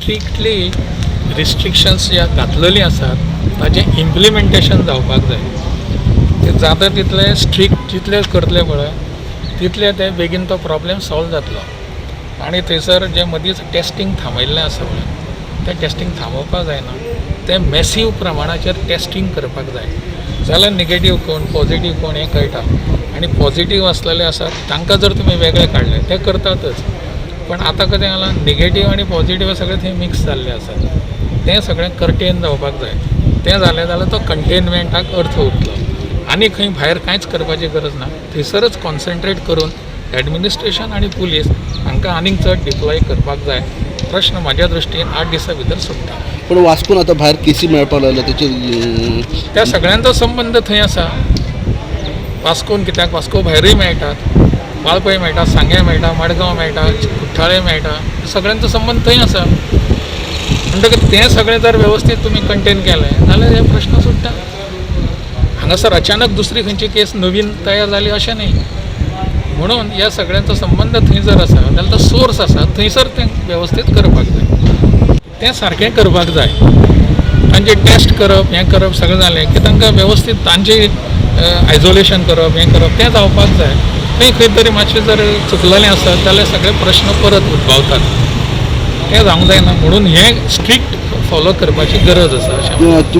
Strictly restrictions ज्या घातलेली आसात ताचें इम्प्लिमेंटेशन जावपाक जाय. ते जाता तितले स्ट्रिक्ट जितले करतले पळय तितले ते बेगीन तो प्रॉब्लेम सॉल्व जातलो. आनी थंयसर जे मदींच टेस्टींग थांबयल्लें आसा पळय तें टेस्टींग थांबोवपाक जायना. तें मॅसीव प्रमाणाचेर टेस्टींग करपाक जाय. जाल्यार नेगेटीव कोण पॉझिटीव कोण हें कळटा. आनी पॉझिटीव आसलेले आसात तांकां जर तुमी वेगळे काडले ते करतातच. पण आतां कशें जालां नेगेटीव आनी पॉझिटीव सगळें थंय मिक्स जाल्लें आसात. तें सगळें कर्टेन जावपाक जाय. तें जालें जाल्यार तो कंटेनमेंटाक अर्थ उरतलो. आनी खंय भायर कांयच करपाची गरज ना. थंयसरच कॉन्सन्ट्रेट करून एडमिनिस्ट्रेशन आनी पुलीस हांकां आनीक चड डिप्लॉय करपाक जाय. प्रश्न म्हाज्या दृश्टीन 8 दिसां भितर सुट्टा. पण वास्कोन आतां भायर केसी मेळपाक लागल्या तेचे त्या सगळ्यांचो संबंद थंय आसा. वास्कोन कित्याक वास्को भायरूय मेळटात, वाळपय मेळटा, सांगे मेळटा, मडगांव मेळटा, कुठ्ठाळे मेळटा, सगळ्यांचो संबंद थंय आसा. म्हणटकीर तें सगळें जर वेवस्थीत तुमी कंटेन केलें जाल्यार हे प्रश्न सुट्टा. हांगासर अचानक दुसरी खंयची केस नवीन तयार जाली अशें न्ही. म्हणून ह्या सगळ्यांचो संबंद थंय जर आसा जाल्यार तो सोर्स आसा थंयसर तें वेवस्थीत करपाक जाय. तें सारकें करपाक जाय. तांचे टेस्ट करप हें करप सगळें जालें की तांकां वेवस्थीत तांचें आयसोलेशन करप हें करप तें जावपाक जाय. थंय खंय तरी मातशें जर चुकलेलें आसत जाल्यार सगळे प्रश्न परत उद्भवतात. तें जावंक जायना. म्हणून हें स्ट्रिक्ट फॉलो करपाची गरज आसा अशें